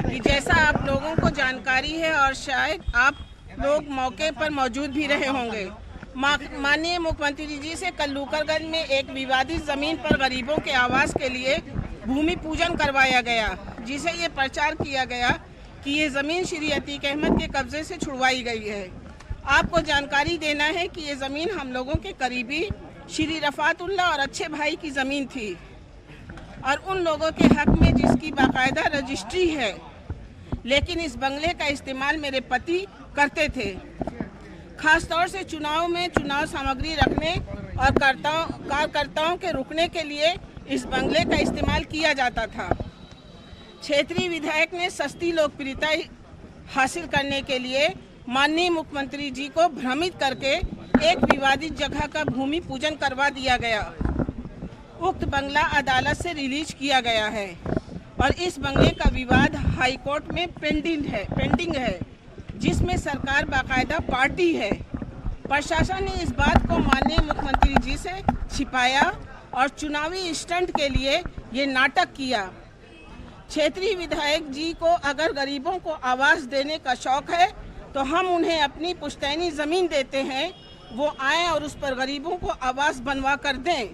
कि जैसा आप लोगों को जानकारी है और शायद आप लोग मौके पर मौजूद भी रहे होंगे, माननीय मुख्यमंत्री जी से कल्लूकरगंज में एक विवादित जमीन पर गरीबों के आवास के लिए भूमि पूजन करवाया गया, जिसे ये प्रचार किया गया कि ये ज़मीन श्री अतीक अहमद के कब्जे से छुड़वाई गई है। आपको जानकारी देना है कि ये ज़मीन हम लोगों के करीबी श्री रफ़ातुल्लाह और अच्छे भाई की ज़मीन थी और उन लोगों के हक में जिसकी बाकायदा रजिस्ट्री है, लेकिन इस बंगले का इस्तेमाल मेरे पति करते थे। खासतौर से चुनाव में चुनाव सामग्री रखने और कार्यकर्ताओं के रुकने के लिए इस बंगले का इस्तेमाल किया जाता था। क्षेत्रीय विधायक ने सस्ती लोकप्रियता हासिल करने के लिए माननीय मुख्यमंत्री जी को भ्रमित करके एक विवादित जगह का भूमि पूजन करवा दिया गया। उक्त बंगला अदालत से रिलीज किया गया है और इस बंगले का विवाद हाई कोर्ट में पेंडिंग है, जिसमें सरकार बाकायदा पार्टी है। प्रशासन ने इस बात को माननीय मुख्यमंत्री जी से छिपाया और चुनावी स्टंट के लिए ये नाटक किया। क्षेत्रीय विधायक जी को अगर गरीबों को आवास देने का शौक है तो हम उन्हें अपनी पुश्तैनी ज़मीन देते हैं, वो आएँ और उस पर गरीबों को आवास बनवा कर दें।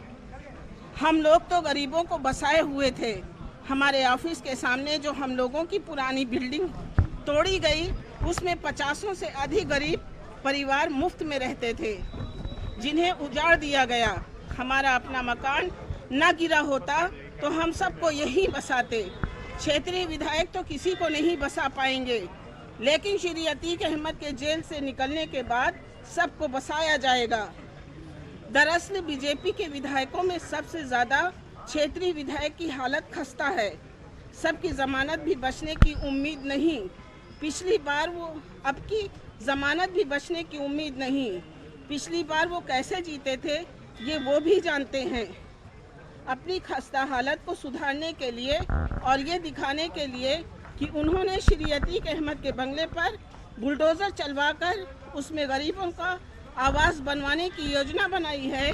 हम लोग तो गरीबों को बसाए हुए थे। हमारे ऑफिस के सामने जो हम लोगों की पुरानी बिल्डिंग तोड़ी गई, उसमें 50 से अधिक गरीब परिवार मुफ्त में रहते थे, जिन्हें उजाड़ दिया गया। हमारा अपना मकान न गिरा होता तो हम सबको यहीं बसाते। क्षेत्रीय विधायक तो किसी को नहीं बसा पाएंगे, लेकिन श्री अतीक अहमद के जेल से निकलने के बाद सबको बसाया जाएगा। दरअसल बीजेपी के विधायकों में सबसे ज़्यादा क्षेत्रीय विधायक की हालत खस्ता है। सबकी जमानत भी बचने की उम्मीद नहीं। पिछली बार अब की जमानत भी बचने की उम्मीद नहीं। पिछली बार वो कैसे जीते थे ये वो भी जानते हैं। अपनी खस्ता हालत को सुधारने के लिए और ये दिखाने के लिए कि उन्होंने श्री अतीक अहमद के बंगले पर बुलडोज़र चलवाकर उसमें गरीबों का आवास बनवाने की योजना बनाई है,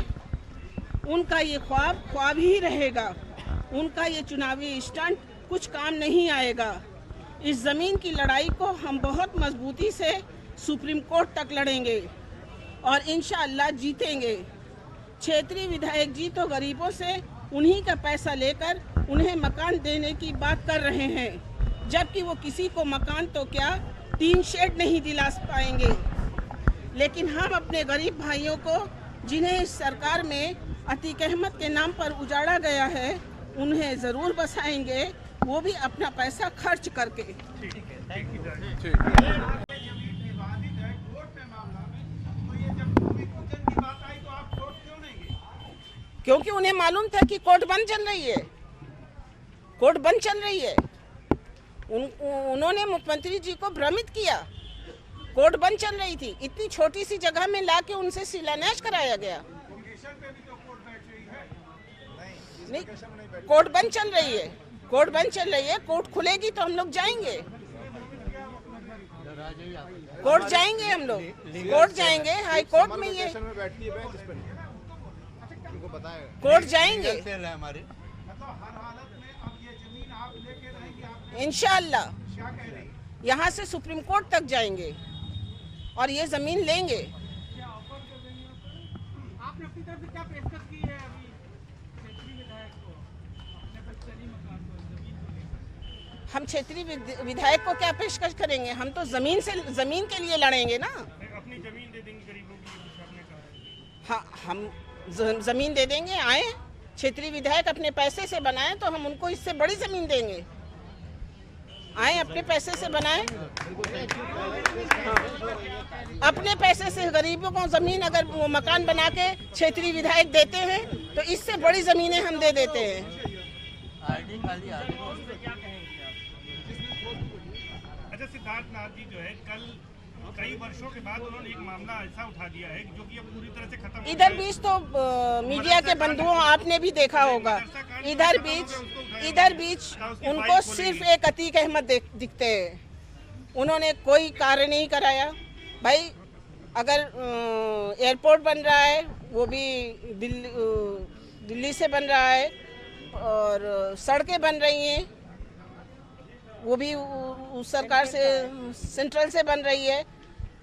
उनका ये ख्वाब ही रहेगा। उनका ये चुनावी स्टंट कुछ काम नहीं आएगा। इस ज़मीन की लड़ाई को हम बहुत मजबूती से सुप्रीम कोर्ट तक लड़ेंगे और इंशाअल्लाह जीतेंगे। क्षेत्रीय विधायक जी तो गरीबों से उन्हीं का पैसा लेकर उन्हें मकान देने की बात कर रहे हैं, जबकि वो किसी को मकान तो क्या टीन शेड नहीं दिला पाएंगे। लेकिन हम अपने गरीब भाइयों को, जिन्हें इस सरकार में अतीक अहमद के नाम पर उजाड़ा गया है, उन्हें ज़रूर बसाएंगे, वो भी अपना पैसा खर्च करके। क्योंकि उन्हें मालूम था कि कोर्ट बंद चल रही है, कोर्ट बंद चल रही है। उन्होंने मुख्यमंत्री जी को भ्रमित किया। कोर्ट बंद चल रही थी, इतनी छोटी सी जगह में लाके उनसे शिलान्यास कराया गया। नहीं, कोर्ट बंद चल रही है, कोर्ट बंद चल रही है। कोर्ट खुलेगी तो हम लोग जाएंगे, कोर्ट जाएंगे, हम लोग कोर्ट जाएंगे। हाई कोर्ट में ये कोर्ट जाएंगे इंशाअल्लाह। यहाँ से सुप्रीम कोर्ट तक जाएंगे और ये जमीन लेंगे। आपने अपनी तरफ से क्या पेशकश की है अभी क्षेत्रीय विधायक को, अपने बच्चनी मकान को? हम क्षेत्रीय विधायक को क्या पेशकश करेंगे? हम तो जमीन के लिए लड़ेंगे ना। अपनी जमीन दे देंगे गरीबों की। हाँ, हम जमीन दे देंगे। आए क्षेत्रीय विधायक अपने पैसे से बनाए तो हम उनको इससे बड़ी जमीन देंगे। आए अपने पैसे से बनाए, अपने पैसे से गरीबों को जमीन, अगर वो मकान बना के क्षेत्रीय विधायक देते हैं तो इससे बड़ी जमीनें हम दे देते हैं। अच्छा, सिद्धार्थ नाथ जी जो है, कल कई वर्षों के बाद उन्होंने एक मामला ऐसा उठा दिया है जो कि अब पूरी तरह से खत्म। इधर बीच तो मीडिया के बंधुओं आपने भी देखा होगा, इधर बीच उनको सिर्फ एक अतीक अहमद दिखते हैं। उन्होंने कोई कार्य नहीं कराया। भाई, अगर एयरपोर्ट बन रहा है वो भी दिल्ली से बन रहा है और सड़कें बन रही हैं वो भी उस सरकार से सेंट्रल से बन रही है।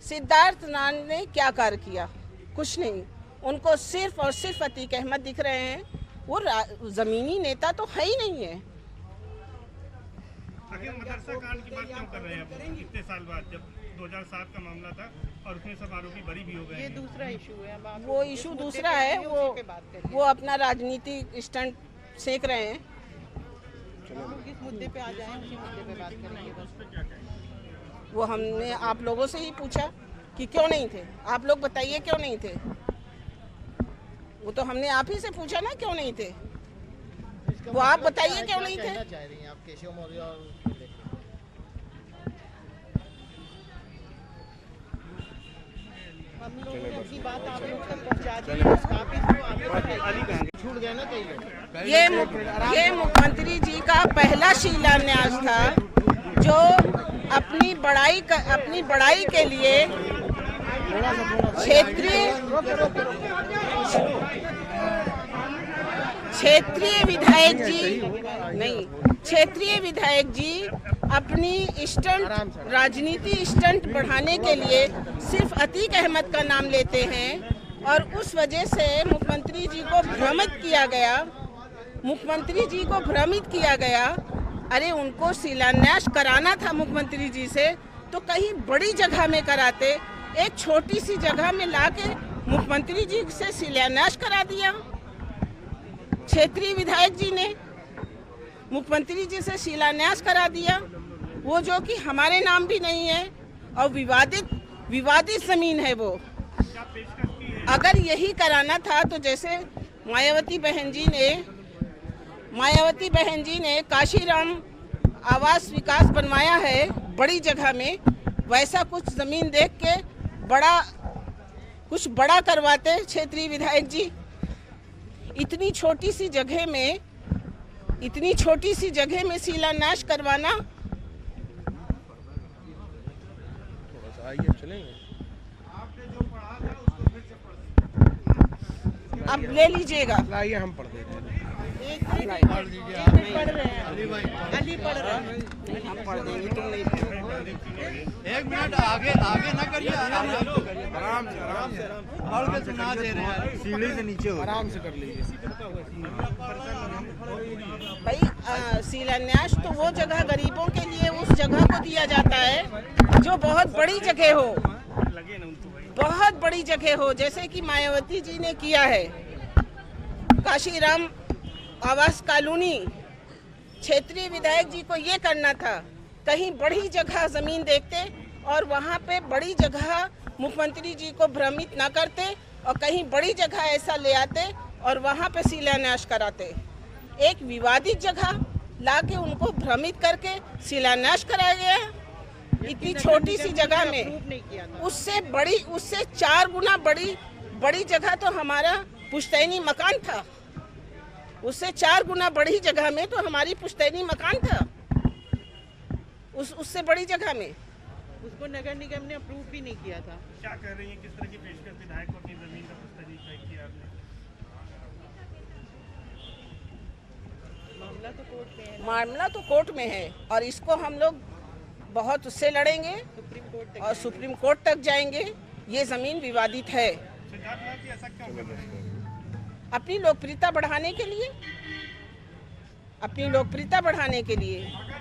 सिद्धार्थ नाथ ने क्या कार्य किया? कुछ नहीं। उनको सिर्फ और सिर्फ अतीक अहमद दिख रहे हैं। वो जमीनी नेता तो है ही नहीं है। आखिर मदरसा कांड की बात क्यों कर रहे हैं अब इतने साल बाद, जब 2007 का मामला था और उसमें सब आरोपी बरी भी हो गए? ये दूसरा इशू है। अब आप वो इशू दूसरा है। वो अपना राजनीतिक स्टंट सेक रहे हैं। किस मुद्दे पे आ जाएं, उसी मुद्दे पे बात करेंगे बस। वो हमने आप लोगों से ही पूछा कि क्यों नहीं थे। आप लोग बताइए क्यों नहीं थे। वो तो हमने आप ही से पूछा ना, क्यों नहीं थे। वो आप बताइए क्यों नहीं थे। चाह रही हैं आप केशव मौर्य और हम लोगों ने अपनी बात आप लोग तक पहुंचा दी है। आप इसको आगे बढ़ाइए। छूट गए ना कई लोग। ये मुख्यमंत्री जी का पहला शिलान्यास था, जो अपनी बड़ाई के लिए क्षेत्रीय विधायक जी अपनी राजनीति स्टंट बढ़ाने के लिए सिर्फ अतीक अहमद का नाम लेते हैं और उस वजह से मुख्यमंत्री जी को भ्रमित किया गया। अरे उनको शिलान्यास कराना था मुख्यमंत्री जी से तो कहीं बड़ी जगह में कराते। एक छोटी सी जगह में लाके मुख्यमंत्री जी से शिलान्यास करा दिया। क्षेत्रीय विधायक जी ने मुख्यमंत्री जी से शिलान्यास करा दिया, वो जो कि हमारे नाम भी नहीं है और विवादित जमीन है वो। अगर यही कराना था तो जैसे मायावती बहन जी ने काशीराम आवास विकास बनवाया है बड़ी जगह में, वैसा कुछ जमीन देख के कुछ बड़ा करवाते क्षेत्रीय विधायक जी। इतनी छोटी सी जगह में शिलान्यास करवाना। अब ले लीजिएगा। लाइए हम पढ़ देते हैं। पढ़ रहे हैं। अली पढ़ रहे हैं। हम पढ़ देंगे, तुम नहीं पढ़ोगे। एक मिनट आगे ना करिए। आराम से पढ़ के सुना दे रहे हैं। सीढ़ी से नीचे हो, आराम से कर लीजिए। भाई शिलान्यास तो वो जगह गरीबों के लिए उस जगह को दिया जाता है जो बहुत बड़ी जगह हो, बहुत बड़ी जगह हो, जैसे कि मायावती जी ने किया है काशीराम आवास कॉलोनी। क्षेत्रीय विधायक जी को ये करना था, कहीं बड़ी जगह जमीन देखते और वहाँ पे बड़ी जगह मुख्यमंत्री जी को भ्रमित ना करते और कहीं बड़ी जगह ऐसा ले आते और वहाँ पे शिलान्यास कराते। एक विवादित जगह लाके उनको भ्रमित करके शिलान्यास कराया गया इतनी छोटी सी जगह में। उससे 4 गुना बड़ी जगह तो हमारा पुश्तैनी मकान था। उससे 4 गुना बड़ी जगह में तो हमारी पुश्तैनी मकान था। उससे बड़ी जगह में उसको नगर निगम ने अप्रूव भी नहीं किया था। क्या कर रही है, किस तरह की पेशकश विधायक को अपनी जमीन का पुश्तैनी किया आपने? मामला तो कोर्ट में है और इसको हम लोग बहुत उससे लड़ेंगे और सुप्रीम कोर्ट तक जाएंगे। ये जमीन विवादित है। सिद्धार्थ नाथ जी ऐसा क्यों कर रहे हैं? अपनी लोकप्रियता बढ़ाने के लिए। अगर